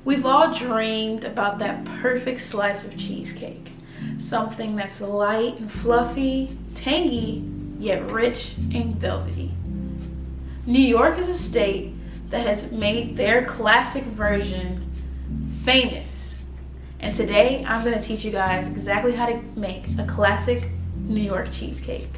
We've all dreamed about that perfect slice of cheesecake. Something that's light and fluffy, tangy, yet rich and velvety. New York is a state that has made their classic version famous. And today I'm going to teach you guys exactly how to make a classic New York cheesecake.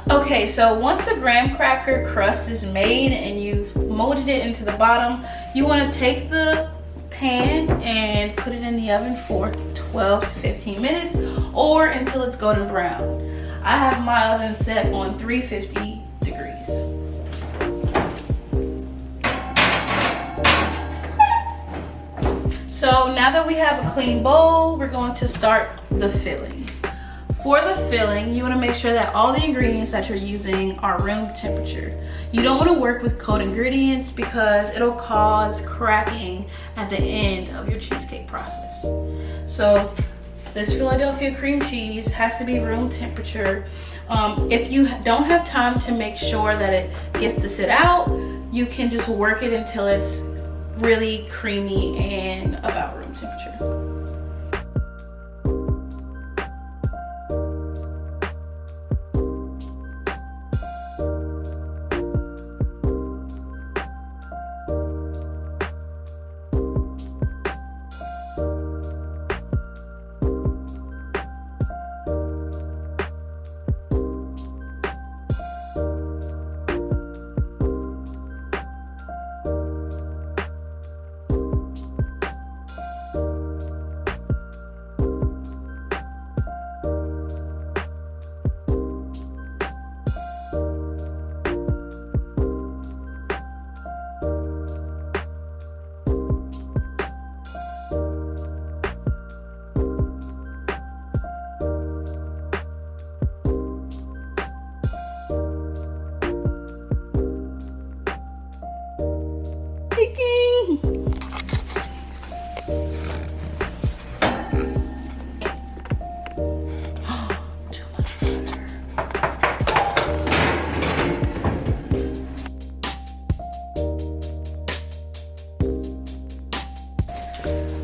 Okay, so once the graham cracker crust is made and you've molded it into the bottom, you want to take the pan and put it in the oven for 12 to 15 minutes or until it's golden brown. I have my oven set on 350 degrees. So now that we have a clean bowl, we're going to start the filling. For the filling, you want to make sure that all the ingredients that you're using are room temperature. You don't want to work with cold ingredients because it'll cause cracking at the end of your cheesecake process. So this Philadelphia cream cheese has to be room temperature. If you don't have time to make sure that it gets to sit out, you can just work it until it's really creamy and about room temperature.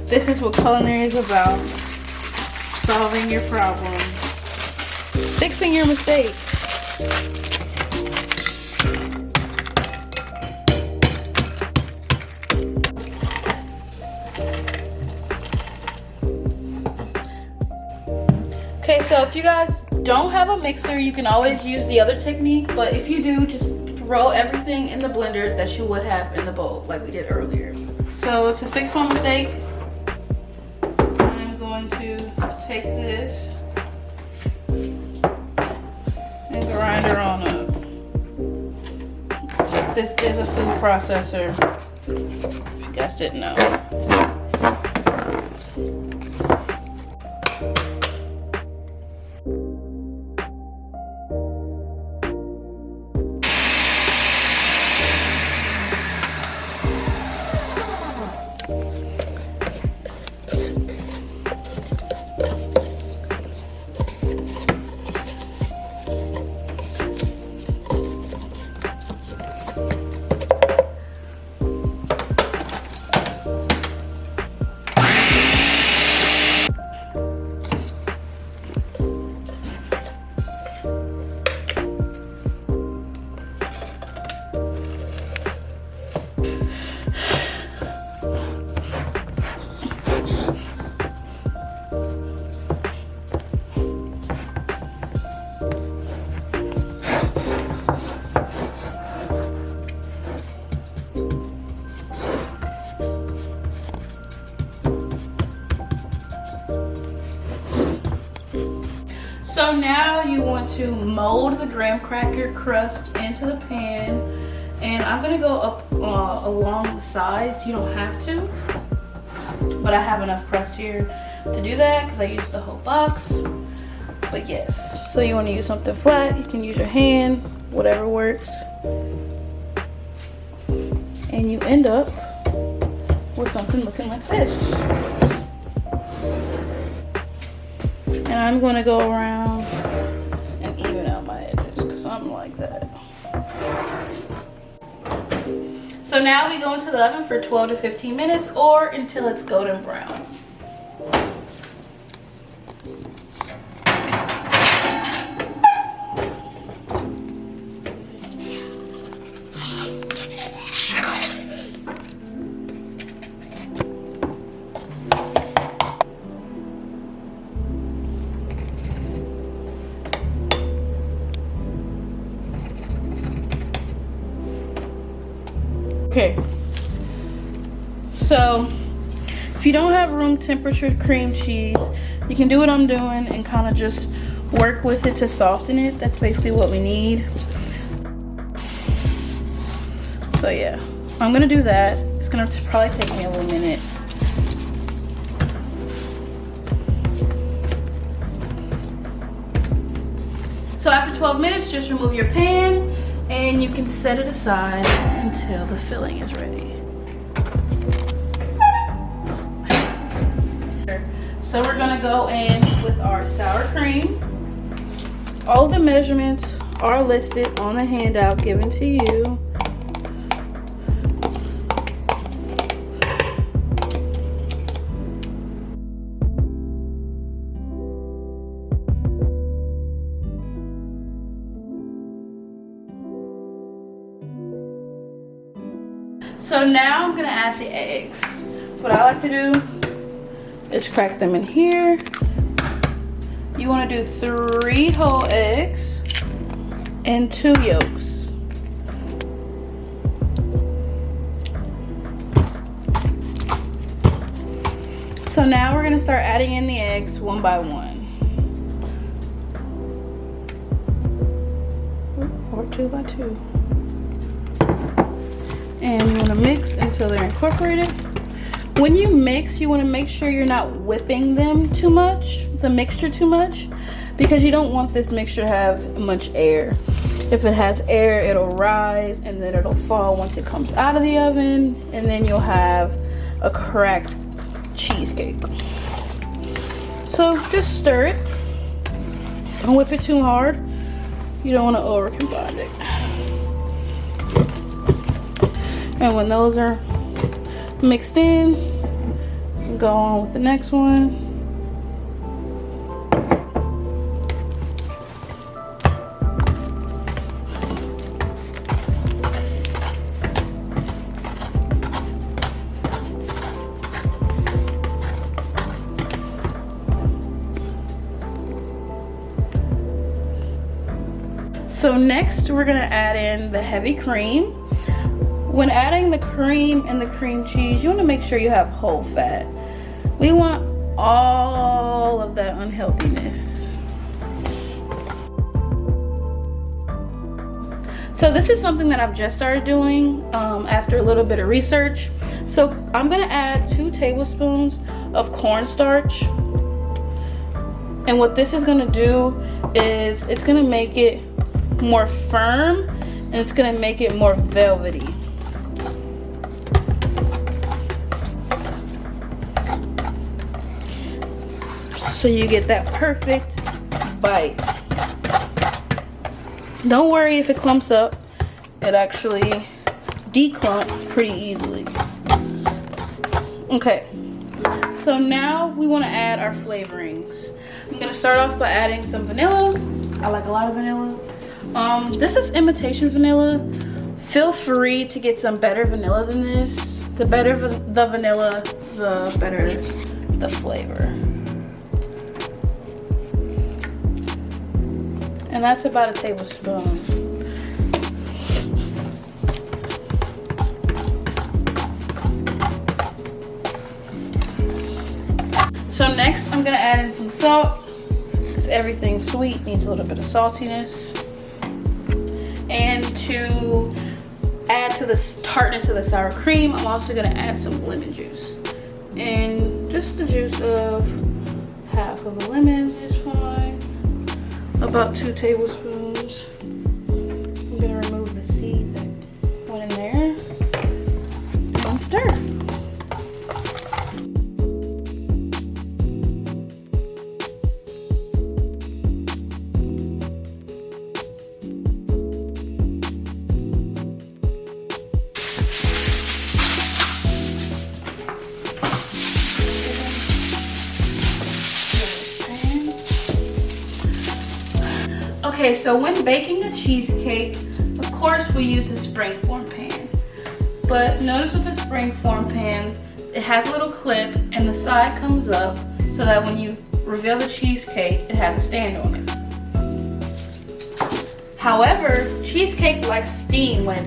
This is what culinary is about. Solving your problem. Fixing your mistakes. Okay, so if you guys don't have a mixer, you can always use the other technique, but if you do, just throw everything in the blender that you would have in the bowl like we did earlier. So to fix my mistake, I'm going to take this and grind her on up. This is a food processor, if you guys didn't know. So now you want to mold the graham cracker crust into the pan, and I'm gonna go up along the sides. You don't have to, but I have enough crust here to do that because I used the whole box. But yes, so you want to use something flat. You can use your hand, whatever works, and you end up with something looking like this. And I'm going to go around and even out my edges because I'm like that. So now we go into the oven for 12 to 15 minutes or until it's golden brown. Okay, so if you don't have room temperature cream cheese, you can do what I'm doing and kind of just work with it to soften it. That's basically what we need. So yeah, I'm gonna do that. It's gonna probably take me a little minute. So after 12 minutes, just remove your pan and you can set it aside until the filling is ready. So we're gonna go in with our sour cream. All of the measurements are listed on the handout given to you. So now I'm gonna add the eggs. What I like to do is crack them in here. You wanna do 3 whole eggs and 2 yolks. So now we're gonna start adding in the eggs one by one. Or 2 by 2. And you wanna mix until they're incorporated. When you mix, you wanna make sure you're not whipping them too much, the mixture too much, because you don't want this mixture to have much air. If it has air, it'll rise and then it'll fall once it comes out of the oven, and then you'll have a cracked cheesecake. So just stir it. Don't whip it too hard. You don't want to over combine it. And when those are mixed in, go on with the next one. So next we're gonna add in the heavy cream. When adding the cream and the cream cheese, you wanna make sure you have whole fat. We want all of that unhealthiness. So this is something that I've just started doing after a little bit of research. So I'm gonna add 2 tablespoons of cornstarch. And what this is gonna do is it's gonna make it more firm and it's gonna make it more velvety. So you get that perfect bite. Don't worry if it clumps up. It actually declumps pretty easily. Okay, so now we wanna add our flavorings. I'm gonna start off by adding some vanilla. I like a lot of vanilla. This is imitation vanilla. Feel free to get some better vanilla than this. The better the vanilla, the better the flavor. And that's about a tablespoon. So next I'm gonna add in some salt, because everything sweet needs a little bit of saltiness. And to add to the tartness of the sour cream, I'm also gonna add some lemon juice. And just the juice of half of a lemon is fine. About 2 tablespoons. I'm gonna remove the seed that went in there and stir. Okay, so when baking a cheesecake, of course we use a springform pan. But notice with the springform pan, it has a little clip and the side comes up so that when you reveal the cheesecake, it has a stand on it. However, cheesecake likes steam when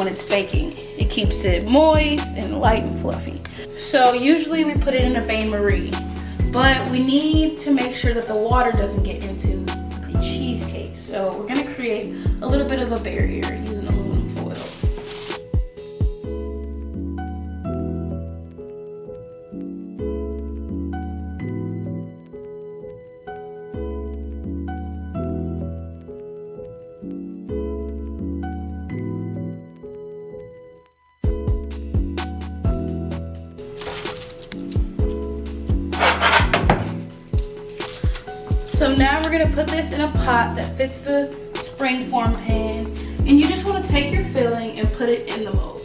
it's baking. It keeps it moist and light and fluffy. So usually we put it in a bain-marie, but we need to make sure that the water doesn't get into the cheesecake. So we're gonna create a little bit of a barrier using aluminum foil. So now we're gonna put this in a pot that fits the springform pan, and you just wanna take your filling and put it in the mold.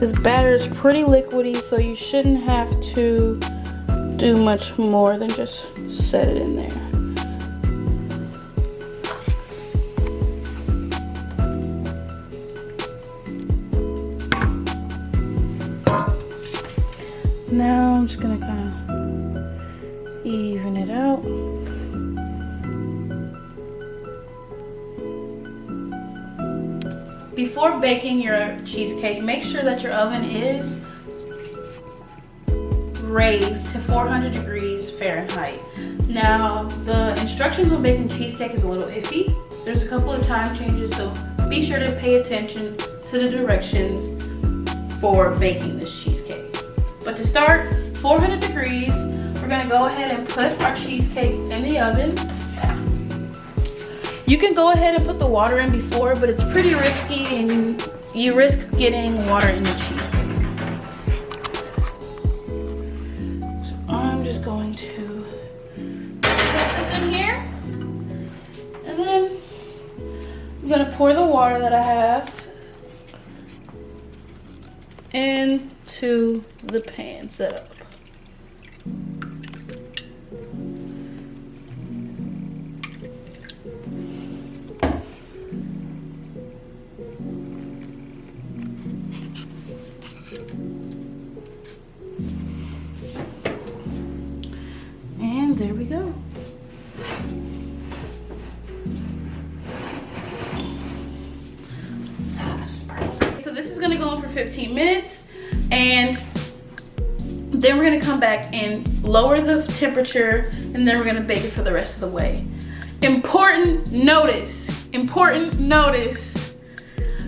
This batter is pretty liquidy, so you shouldn't have to do much more than just set it in there. Now I'm just gonna kind of even it out. Before baking your cheesecake, make sure that your oven is raised to 400 degrees Fahrenheit. Now, the instructions on baking cheesecake is a little iffy. There's a couple of time changes, so be sure to pay attention to the directions for baking this cheesecake. But to start, 400 degrees, we're gonna go ahead and put our cheesecake in the oven. You can go ahead and put the water in before, but it's pretty risky and you risk getting water in your cheesecake. So I'm just going to set this in here. And then I'm gonna pour the water that I have into the pan set up. And there we go. So this is gonna go on for 15 minutes, and then we're gonna come back and lower the temperature, and then we're gonna bake it for the rest of the way. Important notice,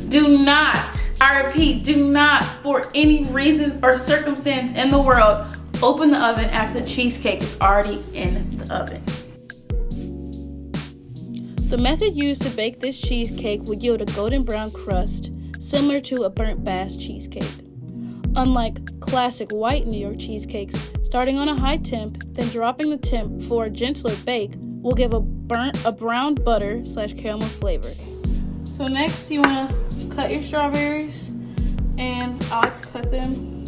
do not, I repeat, do not for any reason or circumstance in the world open the oven after the cheesecake is already in the oven. The method used to bake this cheesecake will yield a golden brown crust similar to a burnt Bass cheesecake. Unlike classic white New York cheesecakes, starting on a high temp, then dropping the temp for a gentler bake will give a brown butter / caramel flavor. So next you want to cut your strawberries, and I like to cut them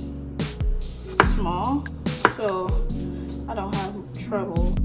small so I don't have trouble.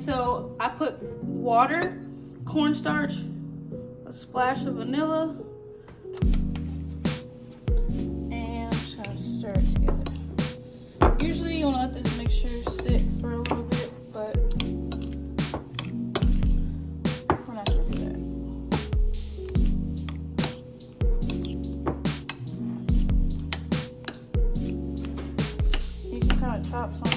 So I put water, cornstarch, a splash of vanilla, and I'm just gonna stir it together. Usually you wanna let this mixture sit for a little bit, but we're not gonna do that. You can kind of chop some